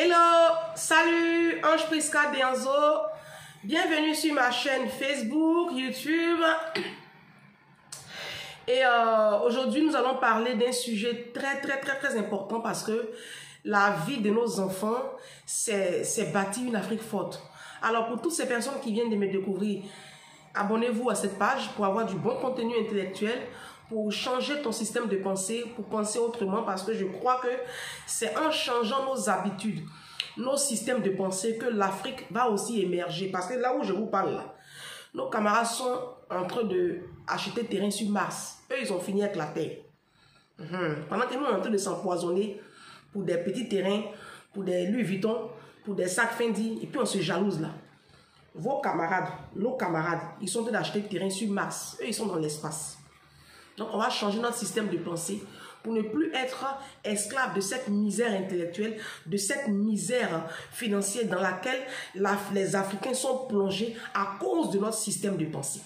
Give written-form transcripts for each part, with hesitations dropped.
Hello, salut, Ange Prisca Denzo. Bienvenue sur ma chaîne Facebook, YouTube. Et aujourd'hui, nous allons parler d'un sujet très important parce que la vie de nos enfants, c'est bâtir une Afrique forte. Alors, pour toutes ces personnes qui viennent de me découvrir, abonnez-vous à cette page pour avoir du bon contenu intellectuel, pour changer ton système de pensée, pour penser autrement, parce que je crois que c'est en changeant nos habitudes, nos systèmes de pensée, que l'Afrique va aussi émerger. Parce que là où je vous parle, là, nos camarades sont en train d'acheter terrain sur Mars. Eux, ils ont fini avec la Terre. Pendant que nous, on est en train de s'empoisonner pour des petits terrains, pour des Louis Vuitton, pour des sacs Fendi, et puis on se jalouse là. Vos camarades, nos camarades, ils sont en train d'acheter terrain sur Mars. Eux, ils sont dans l'espace. Donc, on va changer notre système de pensée pour ne plus être esclave de cette misère intellectuelle, de cette misère financière dans laquelle les Africains sont plongés à cause de notre système de pensée.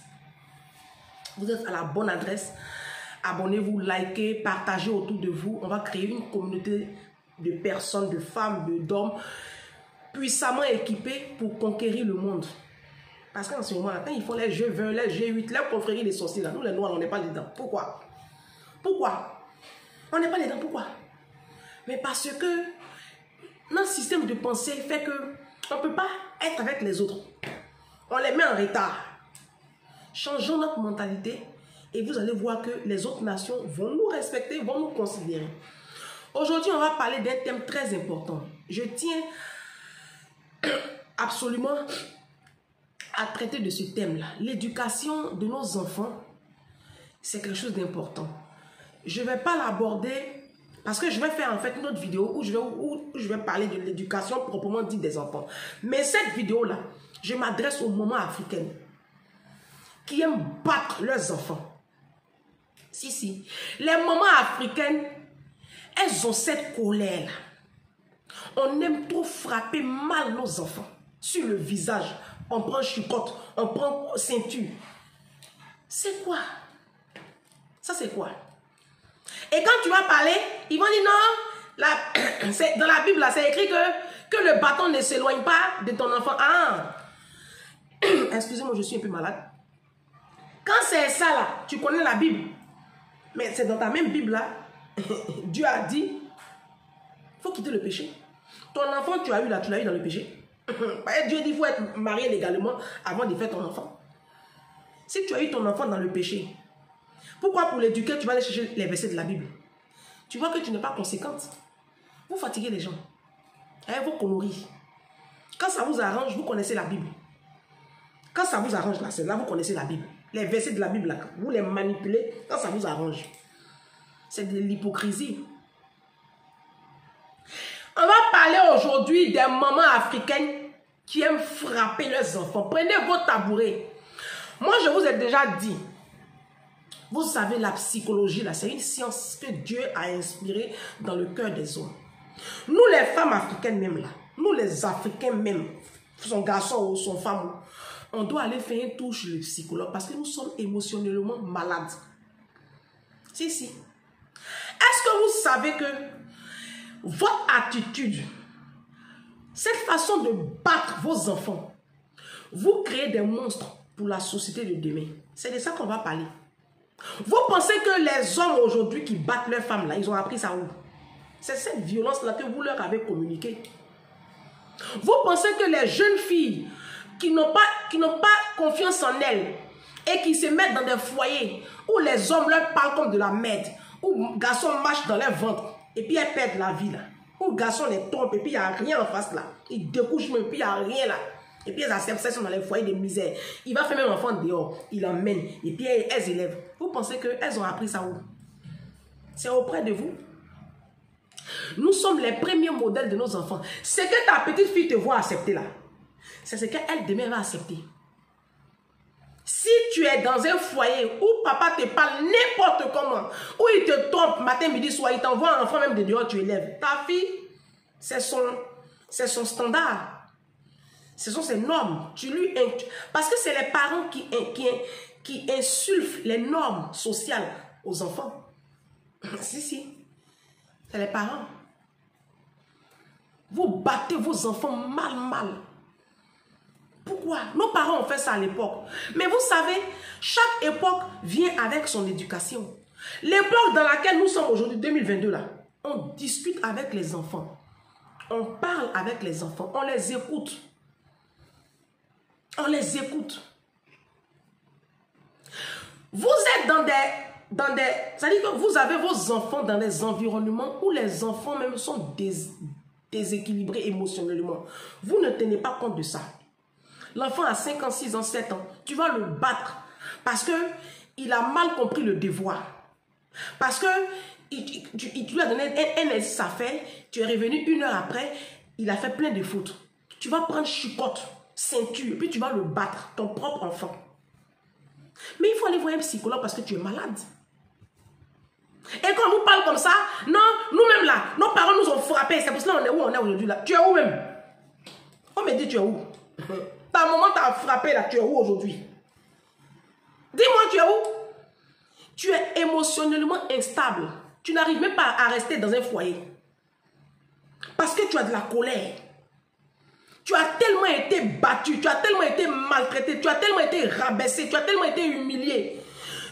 Vous êtes à la bonne adresse. Abonnez-vous, likez, partagez autour de vous. On va créer une communauté de personnes, de femmes, d'hommes puissamment équipés pour conquérir le monde. Parce qu'en ce moment-là, quand ils font les G20, les G8, les confréries des sorciers, là, nous les noirs, on n'est pas dedans. Pourquoi? Pourquoi? On n'est pas dedans. Pourquoi? Mais parce que notre système de pensée fait qu'on ne peut pas être avec les autres. On les met en retard. Changeons notre mentalité et vous allez voir que les autres nations vont nous respecter, vont nous considérer. Aujourd'hui, on va parler d'un thème très important. Je tiens absolument à traiter de ce thème-là. L'éducation de nos enfants, c'est quelque chose d'important. Je ne vais pas l'aborder parce que je vais faire en fait une autre vidéo où je vais parler de l'éducation proprement dite des enfants. Mais cette vidéo-là, je m'adresse aux mamans africaines qui aiment battre leurs enfants. Si. Les mamans africaines, elles ont cette colère-là. On aime trop frapper mal nos enfants sur le visage. On prend chicotte, on prend ceinture. C'est quoi? Ça, c'est quoi? Et quand tu vas parler, ils vont dire non, dans la Bible, c'est écrit que le bâton ne s'éloigne pas de ton enfant. Ah! Excusez-moi, je suis un peu malade. Quand c'est ça, là, tu connais la Bible. Mais c'est dans ta même Bible, là. Dieu a dit, il faut quitter le péché. Ton enfant, tu l'as eu dans le péché. Dieu dit qu'il faut être marié légalement avant de faire ton enfant. Si tu as eu ton enfant dans le péché, pourquoi pour l'éduquer, tu vas aller chercher les versets de la Bible? Tu vois que tu n'es pas conséquente. Vous fatiguez les gens. Vos conneries. Quand ça vous arrange, vous connaissez la Bible. Quand ça vous arrange, là, c'est là vous connaissez la Bible. Les versets de la Bible, là, vous les manipulez quand ça vous arrange. C'est de l'hypocrisie. On va parler aujourd'hui des mamans africaines qui aiment frapper leurs enfants. Prenez vos tabourets. Moi, je vous ai déjà dit, vous savez, la psychologie, là, c'est une science que Dieu a inspirée dans le cœur des hommes. Nous, les femmes africaines même, là, nous, les Africains même, son garçon ou son femme, on doit aller faire un tour chez le psychologue parce que nous sommes émotionnellement malades. Si. Est-ce que vous savez que votre attitude, cette façon de battre vos enfants, vous créez des monstres pour la société de demain? C'est de ça qu'on va parler. Vous pensez que les hommes aujourd'hui qui battent leurs femmes, là, ils ont appris ça où? C'est cette violence-là que vous leur avez communiquée. Vous pensez que les jeunes filles qui n'ont pas confiance en elles et qui se mettent dans des foyers où les hommes leur parlent comme de la merde, où les garçons marchent dans leur ventre et puis elles perdent la vie là, où le garçon les trompe et puis il n'y a rien en face là, ils découchent même et puis il n'y a rien là, et puis elles acceptent ça, sont dans les foyers de misère. Il va faire même enfant dehors, il l'emmène et puis elles élèvent. Vous pensez qu'elles ont appris ça où? C'est auprès de vous. Nous sommes les premiers modèles de nos enfants. Ce que ta petite fille te voit accepter là, c'est ce qu'elle demain va accepter. Si tu es dans un foyer où papa te parle n'importe comment, où il te trompe matin, midi, soir, il t'envoie un enfant même de dehors, tu élèves. Ta fille, c'est son standard. Ce sont ses normes. Parce que c'est les parents qui insufflent les normes sociales aux enfants. Si. C'est les parents. Vous battez vos enfants mal. Pourquoi? Nos parents ont fait ça à l'époque. Mais vous savez, chaque époque vient avec son éducation. L'époque dans laquelle nous sommes aujourd'hui, 2022 là, on discute avec les enfants. On parle avec les enfants. On les écoute. On les écoute. Vous êtes dans des... C'est-à-dire que vous avez vos enfants dans des environnements où les enfants même sont déséquilibrés émotionnellement. Vous ne tenez pas compte de ça. L'enfant a 5 ans, 6 ans, 7 ans. Tu vas le battre parce qu'il a mal compris le devoir. Parce que tu lui as donné un exercice à faire. Tu es revenu 1 heure après. Il a fait plein de fautes. Tu vas prendre chicotte, ceinture, et puis tu vas le battre, ton propre enfant. Mais il faut aller voir un psychologue parce que tu es malade. Et quand on nous parle comme ça, non, nous-mêmes là, nos parents nous ont frappés. C'est pour cela qu'on est où on est aujourd'hui là. Tu es où même? On me dit tu es où? Ta maman t'a frappé là, tu es où aujourd'hui? Dis-moi, tu es où? Tu es émotionnellement instable. Tu n'arrives même pas à rester dans un foyer. Parce que tu as de la colère. Tu as tellement été battu, tu as tellement été maltraité, tu as tellement été rabaissé, tu as tellement été humilié.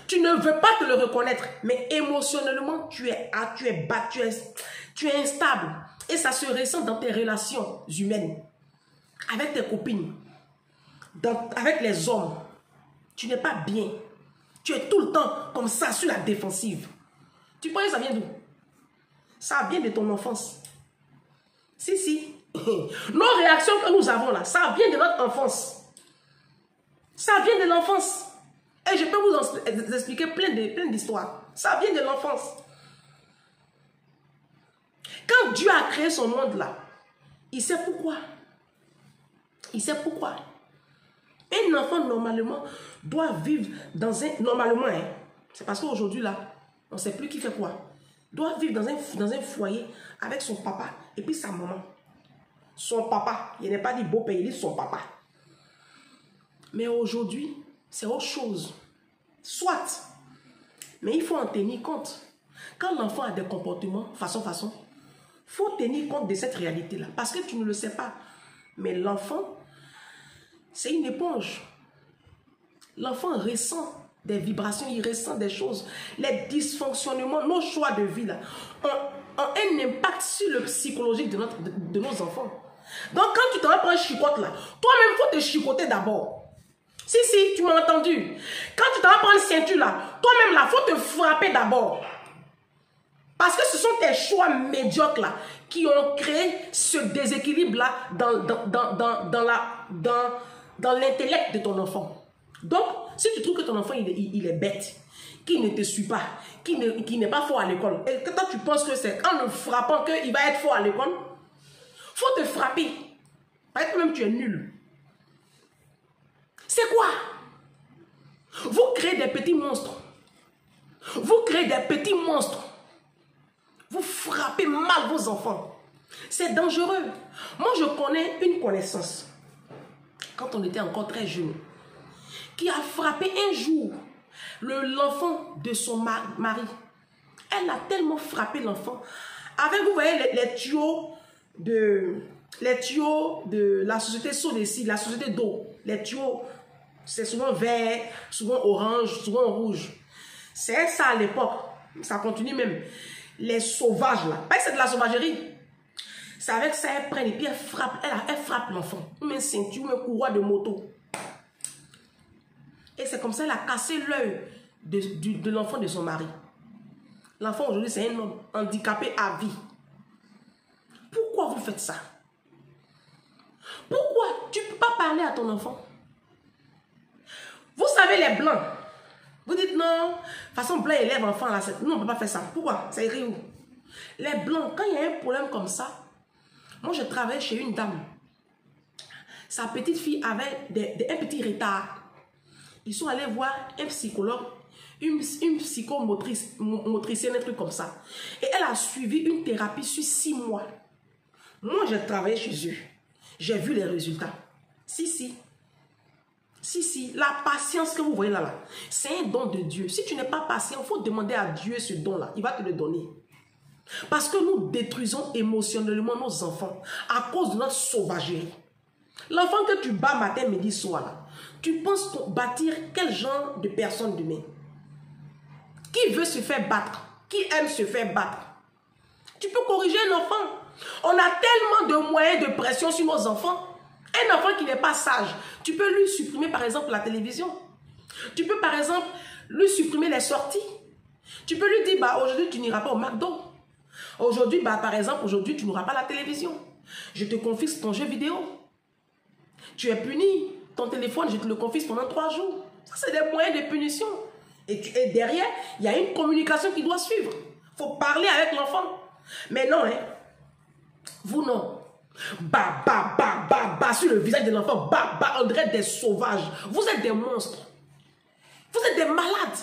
Tu ne veux pas te le reconnaître, mais émotionnellement, tu es battu, tu es instable. Et ça se ressent dans tes relations humaines, avec tes copines, avec les hommes. Tu n'es pas bien. Tu es tout le temps comme ça, sur la défensive. Tu penses que ça vient d'où? Ça vient de ton enfance. Si. Nos réactions que nous avons là, ça vient de notre enfance. Ça vient de l'enfance. Et je peux vous expliquer plein d'histoires. Ça vient de l'enfance. Quand Dieu a créé son monde là, il sait pourquoi. Il sait pourquoi. Un enfant normalement doit vivre dans un... Normalement, hein, c'est parce qu'aujourd'hui là, on ne sait plus qui fait quoi. Doit vivre dans un foyer avec son papa et puis sa maman. Son papa. Il n'est pas dit beau-père, il dit son papa. Mais aujourd'hui, c'est autre chose. Soit. Mais il faut en tenir compte. Quand l'enfant a des comportements, façon, il faut tenir compte de cette réalité-là. Parce que tu ne le sais pas. Mais l'enfant, c'est une éponge. L'enfant ressent des vibrations, il ressent des choses. Les dysfonctionnements, nos choix de vie, là, ont un impact sur le psychologique de nos enfants. Donc, quand tu t'en vas prendre un chicote, là, toi-même, il faut te chicoter d'abord. Si, tu m'as entendu. Quand tu t'en vas prendre une ceinture, là, toi-même, là, il faut te frapper d'abord. Parce que ce sont tes choix médiocres, là, qui ont créé ce déséquilibre-là dans l'intellect de ton enfant. Donc, si tu trouves que ton enfant, il est bête, qu'il ne te suit pas, qu'il n'est pas fort à l'école, et que toi, tu penses que c'est en le frappant qu'il va être fort à l'école, il faut te frapper. Parce que même tu es nul. C'est quoi? Vous créez des petits monstres. Vous créez des petits monstres. Vous frappez mal vos enfants. C'est dangereux. Moi, je connais une connaissance, quand on était encore très jeune, qui a frappé un jour l'enfant de son mari. Elle a tellement frappé l'enfant. Avec, vous voyez, les tuyaux de la société Sodeci, la société d'eau. Les tuyaux, c'est souvent vert, souvent orange, souvent rouge. C'est ça à l'époque. Ça continue même. Les sauvages là. Pas que c'est de la sauvagerie. C'est avec ça, elle prend et puis elle frappe l'enfant. Ou une ceinture, ou un courroie de moto. Et c'est comme ça qu'elle a cassé l'œil de l'enfant de son mari. L'enfant aujourd'hui, c'est un homme handicapé à vie. Pourquoi vous faites ça? Pourquoi tu ne peux pas parler à ton enfant? Vous savez les blancs. Vous dites non, façon blanc élève enfant là. Non, on ne peut pas faire ça. Pourquoi? Ça irait où? Les blancs, quand il y a un problème comme ça, moi je travaille chez une dame. Sa petite fille avait un petit retard. Ils sont allés voir un psychologue, une psychomotricienne, un truc comme ça. Et elle a suivi une thérapie sur 6 mois. Moi, j'ai travaillé chez eux. J'ai vu les résultats. Si, la patience que vous voyez là, c'est un don de Dieu. Si tu n'es pas patient, il faut demander à Dieu ce don-là. Il va te le donner. Parce que nous détruisons émotionnellement nos enfants à cause de notre sauvagerie. L'enfant que tu bats matin, midi, soir, là, tu penses bâtir quel genre de personne demain? Qui veut se faire battre? Qui aime se faire battre? Tu peux corriger un enfant. On a tellement de moyens de pression sur nos enfants. Un enfant qui n'est pas sage, tu peux lui supprimer par exemple la télévision. Tu peux par exemple lui supprimer les sorties. Tu peux lui dire, bah, aujourd'hui tu n'iras pas au McDo. Aujourd'hui, bah, par exemple, aujourd'hui tu n'auras pas la télévision. Je te confisque ton jeu vidéo. Tu es puni. Ton téléphone, je te le confisque pendant 3 jours. Ça, c'est des moyens de punition. Et derrière, il y a une communication qui doit suivre. Il faut parler avec l'enfant. Mais non, hein. Vous non. Bah, bah, bah, bah, bah, sur le visage de l'enfant. Bah, bah, on dirait des sauvages. Vous êtes des monstres. Vous êtes des malades.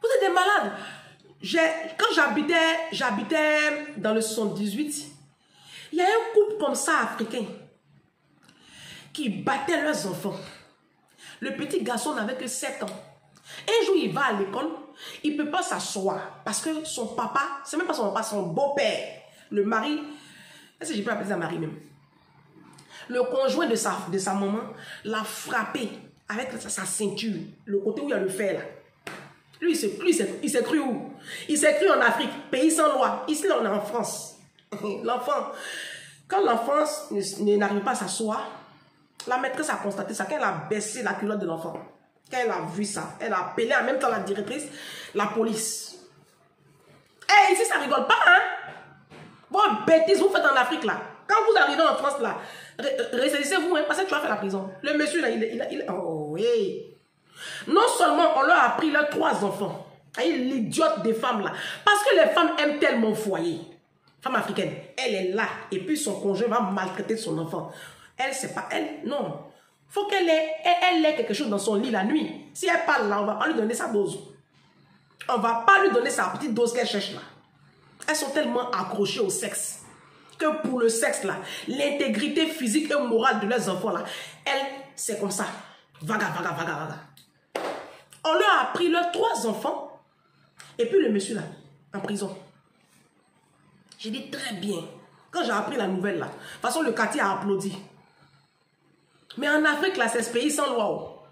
Vous êtes des malades. Quand j'habitais dans le 78, il y a un couple comme ça africain qui battait leurs enfants. Le petit garçon n'avait que 7 ans. Un jour, il va à l'école, il ne peut pas s'asseoir parce que son papa, c'est même pas son papa, son beau-père, le mari, est-ce que je peux appeler ça mari même? Le conjoint de sa maman l'a frappé avec sa ceinture, le côté où il y a le fer là. Lui, il s'est cru où? Il s'est cru en Afrique, pays sans loi. Ici, là, on est en France. L'enfant, quand l'enfant n'arrive pas à s'asseoir, la maîtresse a constaté ça, quand elle a baissé la culotte de l'enfant. Quand elle a vu ça, elle a appelé en même temps la directrice, la police. Eh, ici, ça rigole pas, hein? Bon, bêtises, vous faites en Afrique, là. Quand vous arrivez en France, là, ressaisissez-vous, hein, parce que tu vas faire la prison. Le monsieur, là, oh, oui. Non seulement on leur a pris leurs 3 enfants, l'idiote des femmes, là. Parce que les femmes aiment tellement le foyer. Femme africaine, elle est là, et puis son conjoint va maltraiter son enfant. Elle, c'est pas elle, non. Faut qu'elle ait quelque chose dans son lit la nuit. Si elle parle là, on va pas lui donner sa dose. On va pas lui donner sa petite dose qu'elle cherche là. Elles sont tellement accrochées au sexe que pour le sexe là, l'intégrité physique et morale de leurs enfants là, elles, c'est comme ça. Vaga, vaga, vaga, vaga. On leur a pris leurs 3 enfants et puis le monsieur là, en prison. J'ai dit très bien. Quand j'ai appris la nouvelle là, de toute façon le quartier a applaudi. Mais en Afrique, là, c'est ce pays sans loi.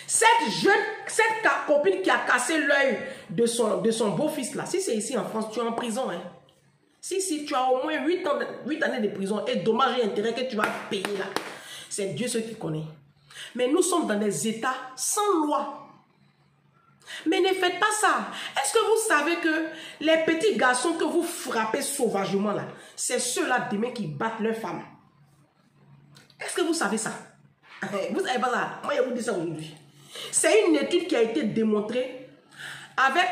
Cette copine qui a cassé l'œil de son beau-fils, là, si c'est ici en France, tu es en prison. Hein. Si tu as au moins 8 années de prison et dommages et intérêts que tu vas payer, là, c'est Dieu ce qui connaît. Mais nous sommes dans des États sans loi. Mais ne faites pas ça. Est-ce que vous savez que les petits garçons que vous frappez sauvagement, là, c'est ceux-là demain qui battent leurs femmes? Est-ce que vous savez ça? Vous savez pas ça? Moi, je vous dis ça aujourd'hui. C'est une étude qui a été démontrée avec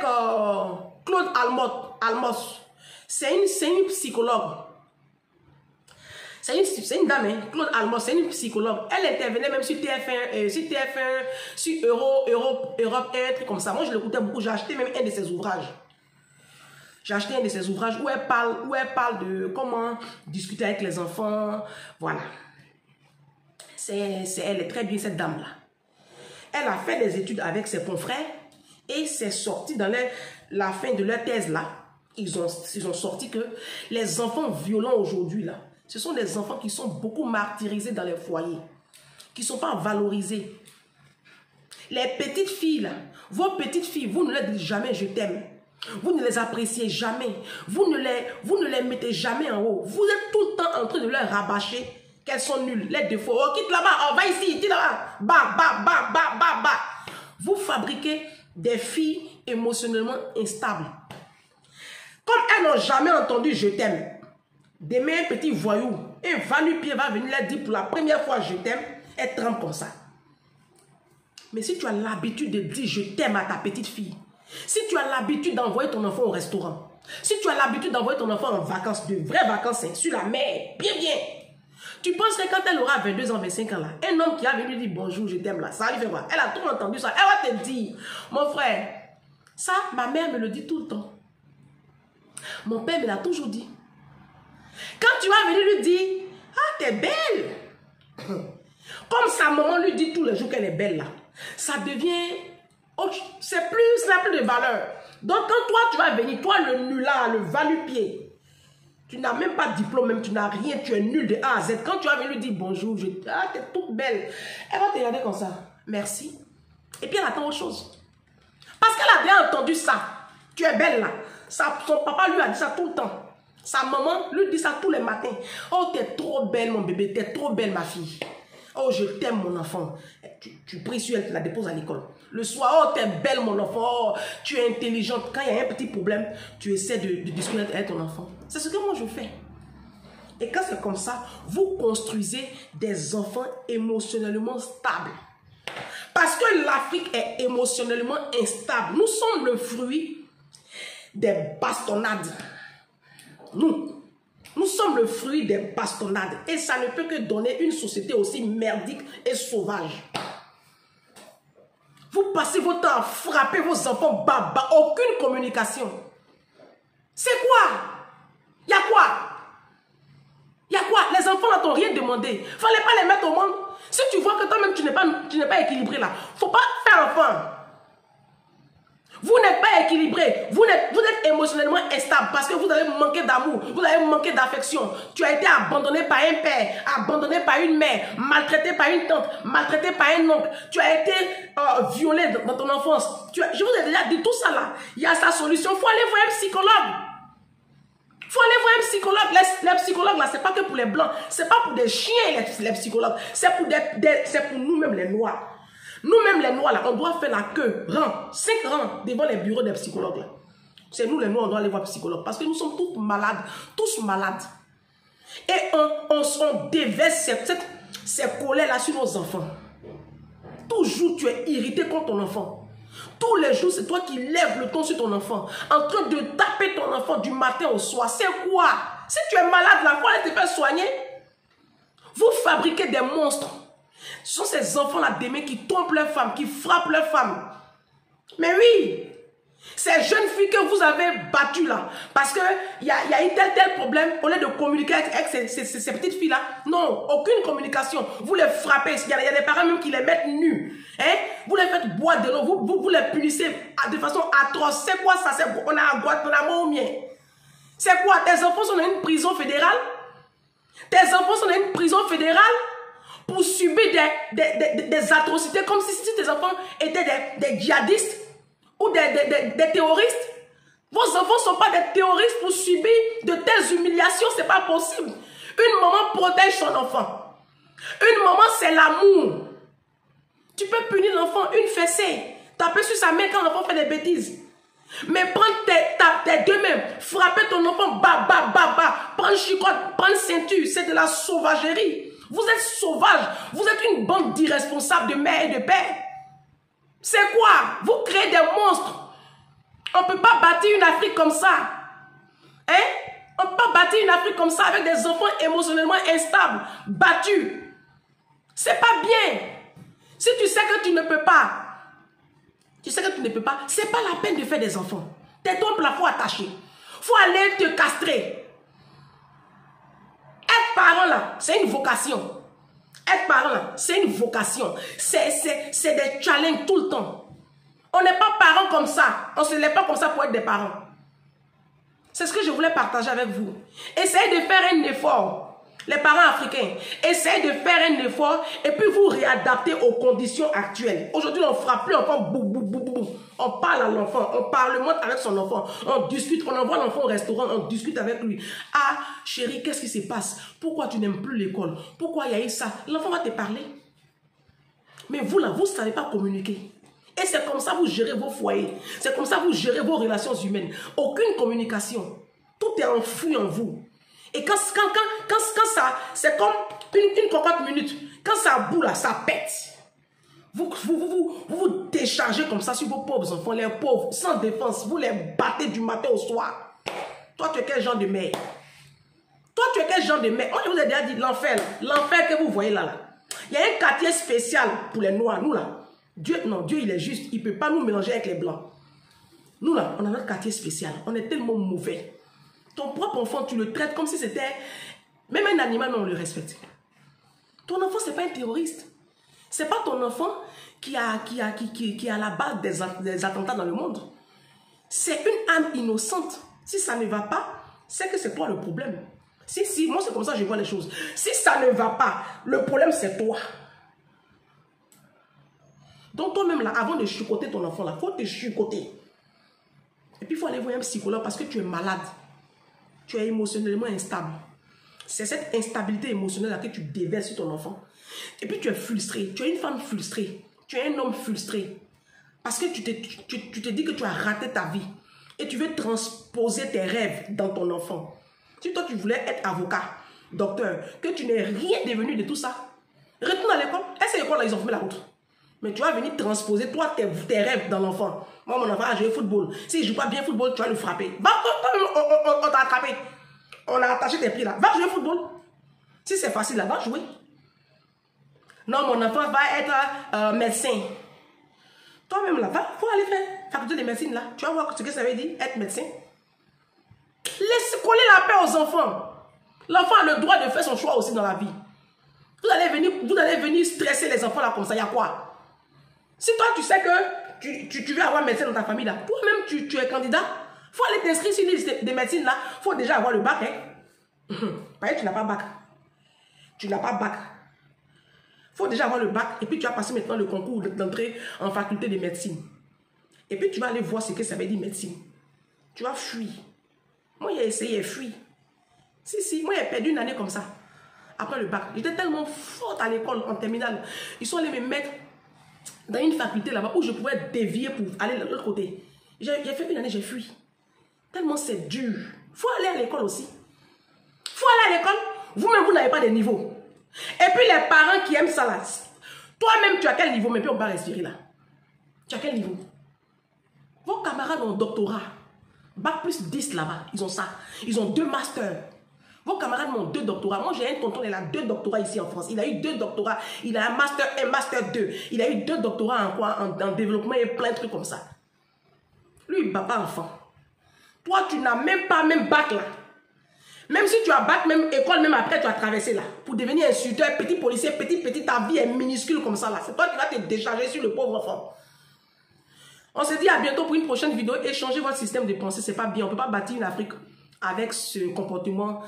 Claude Almos. C'est une psychologue. C'est une dame, hein? Claude Almos, c'est une psychologue. Elle intervenait même sur TF1, sur Europe 1, un truc comme ça. Moi, je l'écoutais beaucoup. J'ai acheté même un de ses ouvrages. J'ai acheté un de ses ouvrages où elle parle de comment discuter avec les enfants. Voilà. Elle est très bien, cette dame-là. Elle a fait des études avec ses confrères et c'est sorti dans la fin de leur thèse là. Ils ont sorti que les enfants violents aujourd'hui là, ce sont des enfants qui sont beaucoup martyrisés dans les foyers, qui ne sont pas valorisés. Les petites filles là, vos petites filles, vous ne leur dites jamais je t'aime. Vous ne les appréciez jamais. Vous ne les mettez jamais en haut. Vous êtes tout le temps en train de leur rabâcher qu'elles sont nulles, les défauts. Oh, quitte là-bas, oh, va ici, quitte là-bas. Bah, bah, bah, bah, bah, bah. Vous fabriquez des filles émotionnellement instables. Comme elles n'ont jamais entendu je t'aime, demain, un petit voyou, un va-nu-pied va venir leur dire pour la première fois je t'aime, elles tremblent comme ça. Mais si tu as l'habitude de dire je t'aime à ta petite fille, si tu as l'habitude d'envoyer ton enfant au restaurant, si tu as l'habitude d'envoyer ton enfant en vacances, de vraies vacances, hein, sur la mer, bien, bien, tu penses que quand elle aura 22 ans, 25 ans, là, un homme qui a venu lui dire bonjour, je t'aime là, ça lui fait voir. Elle a tout entendu ça. Elle va te dire, mon frère, ça, ma mère me le dit tout le temps. Mon père me l'a toujours dit. Quand tu vas venir lui dire, ah, t'es belle. Comme sa maman lui dit tous les jours qu'elle est belle là, ça devient, ça n'a plus de valeur. Donc, quand toi, tu vas venir, toi, le nulard, le valu-pied, tu n'as même pas de diplôme, même tu n'as rien, tu es nul de A à Z. Quand tu vas venir lui dire bonjour, ah, t'es toute belle. Elle va te regarder comme ça. Merci. Et puis, elle attend autre chose. Parce qu'elle a bien entendu ça. Tu es belle là. Son papa lui a dit ça tout le temps. Sa maman lui dit ça tous les matins. Oh, t'es trop belle, mon bébé. T'es trop belle, ma fille. Oh, je t'aime, mon enfant. Tu pries sur elle, tu la déposes à l'école. Le soir, oh, t'es belle, mon enfant. Oh, tu es intelligente. Quand il y a un petit problème, tu essaies de discuter avec ton enfant. C'est ce que moi, je fais. Et quand c'est comme ça, vous construisez des enfants émotionnellement stables. Parce que l'Afrique est émotionnellement instable. Nous sommes le fruit des bastonnades. Nous sommes le fruit des bastonnades. Et ça ne peut que donner une société aussi merdique et sauvage. Vous passez votre temps à frapper vos enfants baba. Aucune communication. C'est quoi? Il y a quoi? Il y a quoi? Les enfants n'ont rien demandé. Fallait pas les mettre au monde. Si tu vois que toi-même tu n'es pas équilibré là, faut pas faire enfant. Vous n'êtes pas équilibré. Vous êtes émotionnellement instable parce que vous avez manqué d'amour, vous avez manqué d'affection. Tu as été abandonné par un père, abandonné par une mère, maltraité par une tante, maltraité par un oncle. Tu as été violé dans ton enfance. Je vous ai déjà dit tout ça là. Il y a sa solution. Il faut aller voir un psychologue. Il faut aller voir un psychologue. Les psychologues là, c'est pas que pour les blancs. C'est pas pour des chiens les psychologues. C'est pour nous-mêmes les noirs. Nous-mêmes les noirs là, on doit faire la queue, 5 rangs devant les bureaux des psychologues là. C'est nous les noirs, on doit aller voir psychologue parce que nous sommes tous malades. Et on déverse ces colères là sur nos enfants. Toujours tu es irrité contre ton enfant. Tous les jours, c'est toi qui lèves le ton sur ton enfant, en train de taper ton enfant du matin au soir. C'est quoi? Si tu es malade là, il faut aller te faire soigner. Vous fabriquez des monstres. Ce sont ces enfants-là demain qui trompent leurs femmes, qui frappent leurs femmes. Mais oui, ces jeunes filles que vous avez battues là, parce qu'il y a eu tel problème, au lieu de communiquer avec ces petites filles-là, non, aucune communication. Vous les frappez, il y a des parents même qui les mettent nus. Hein? Vous les faites boire de l'eau, vous les punissez de façon atroce. C'est quoi ça? On a un Guantanamo ou bien? C'est quoi? Tes enfants sont dans une prison fédérale? Tes enfants sont dans une prison fédérale pour subir des atrocités comme si tes enfants étaient des djihadistes ou des terroristes. Vos enfants ne sont pas des terroristes pour subir de telles humiliations, ce n'est pas possible. Une maman protège son enfant. Une maman, c'est l'amour. Tu peux punir l'enfant une fessée, taper sur sa main quand l'enfant fait des bêtises. Mais prendre tes deux mains, frapper ton enfant, prendre chicotte, prendre ceinture, c'est de la sauvagerie. Vous êtes sauvages, vous êtes une bande d'irresponsables de mère et de père. C'est quoi? Vous créez des monstres. On ne peut pas bâtir une Afrique comme ça. Hein? On ne peut pas bâtir une Afrique comme ça avec des enfants émotionnellement instables, battus. C'est pas bien. Si tu sais que tu ne peux pas, c'est pas la peine de faire des enfants. Tes trompes là, il faut attacher. Il faut aller te castrer. Être parent là, c'est une vocation. Être parent là, c'est une vocation. C'est des challenges tout le temps. On n'est pas parents comme ça. On ne se lève pas comme ça pour être des parents. C'est ce que je voulais partager avec vous. Essayez de faire un effort. Les parents africains, essayez de faire un effort et puis vous réadapter aux conditions actuelles. Aujourd'hui, on ne frappe plus encore on parle à l'enfant, on parlemente avec son enfant, on discute, on envoie l'enfant au restaurant, on discute avec lui. Ah, chérie, qu'est-ce qui se passe? Pourquoi tu n'aimes plus l'école? Pourquoi il y a eu ça? L'enfant va te parler. Mais vous là, vous ne savez pas communiquer. Et c'est comme ça que vous gérez vos foyers. C'est comme ça que vous gérez vos relations humaines. Aucune communication. Tout est enfoui en vous. Et quand ça, c'est comme une cocotte minute. Quand ça boue là, ça pète. Vous déchargez comme ça sur vos pauvres enfants, les pauvres, sans défense. Vous les battez du matin au soir. Toi, tu es quel genre de mère? Toi, tu es quel genre de mère? Moi, je vous ai déjà dit l'enfer. L'enfer que vous voyez là. Il y a un quartier spécial pour les noirs. Nous là. Dieu, il est juste. Il ne peut pas nous mélanger avec les blancs. Nous là, on a notre quartier spécial. On est tellement mauvais. Ton propre enfant, tu le traites comme si c'était... Même un animal, mais on le respecte. Ton enfant, ce n'est pas un terroriste. Ce n'est pas ton enfant qui a la base des attentats dans le monde. C'est une âme innocente. Si ça ne va pas, c'est que c'est toi le problème. Si, moi c'est comme ça que je vois les choses. Si ça ne va pas, le problème c'est toi. Donc toi-même là, avant de chicoter ton enfant là, il faut te chicoter. Et puis il faut aller voir un psychologue parce que tu es malade. Tu es émotionnellement instable. C'est cette instabilité émotionnelle là que tu déverses sur ton enfant. Et puis tu es frustré. Tu es une femme frustrée. Tu es un homme frustré. Parce que tu te dis que tu as raté ta vie. Et tu veux transposer tes rêves dans ton enfant. Si toi tu voulais être avocat, docteur, que tu n'es rien devenu de tout ça, retourne à l'école. Et cette école là, ils ont fermé la route. Mais tu vas venir transposer toi tes rêves dans l'enfant. Moi mon enfant a joué au football. S'il ne joue pas bien au football, tu vas le frapper. On t'a attrapé. On a attaché tes pieds là. Va jouer au football. Si c'est facile là, va jouer. Non, mon enfant va être médecin. Toi-même là, il faut aller faire faculté de médecine là. Tu vas voir ce que ça veut dire, être médecin. Laisse coller la paix aux enfants. L'enfant a le droit de faire son choix aussi dans la vie. Vous allez venir stresser les enfants là comme ça, il y a quoi? Si toi tu sais que tu veux avoir médecin dans ta famille là, toi-même tu es candidat, il faut aller t'inscrire sur une liste de médecine là, il faut déjà avoir le bac. Hein? Parce que tu n'as pas bac. Tu n'as pas bac. Il faut déjà avoir le bac et puis tu vas passer maintenant le concours d'entrée en faculté de médecine. Et puis tu vas aller voir ce que ça veut dire médecine. Tu vas fuir. Moi j'ai essayé, fui. Si, moi j'ai perdu une année comme ça. Après le bac. J'étais tellement forte à l'école en terminale. Ils sont allés me mettre dans une faculté là-bas où je pouvais dévier pour aller de l'autre côté. J'ai fait une année, j'ai fui. Tellement c'est dur. Il faut aller à l'école aussi. Il faut aller à l'école. Vous-même, vous n'avez pas de niveau. Et puis les parents qui aiment ça là. Toi-même, tu as quel niveau? Mais puis on va respirer là. Tu as quel niveau? Vos camarades ont un doctorat. Bac plus 10 là-bas. Ils ont ça. Ils ont 2 masters. Vos camarades ont 2 doctorats. Moi, j'ai un tonton, il a 2 doctorats ici en France. Il a eu 2 doctorats. Il a un master 1, master 2. Il a eu 2 doctorats en quoi? En développement et plein de trucs comme ça. Lui, il ne bat pas enfant. Toi, tu n'as même pas même bac là. Même si tu as bac, même école, même après, tu as traversé là. Pour devenir instructeur, petit policier, petit, ta vie est minuscule comme ça là. C'est toi qui vas te décharger sur le pauvre enfant. On se dit à bientôt pour une prochaine vidéo. Échangez votre système de pensée, c'est pas bien. On ne peut pas bâtir une Afrique avec ce comportement.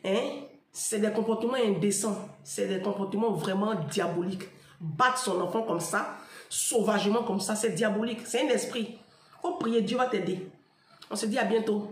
Hein? C'est des comportements indécents. C'est des comportements vraiment diaboliques. Battre son enfant comme ça, sauvagement comme ça, c'est diabolique. C'est un esprit. Faut prier, Dieu va t'aider. On se dit à bientôt.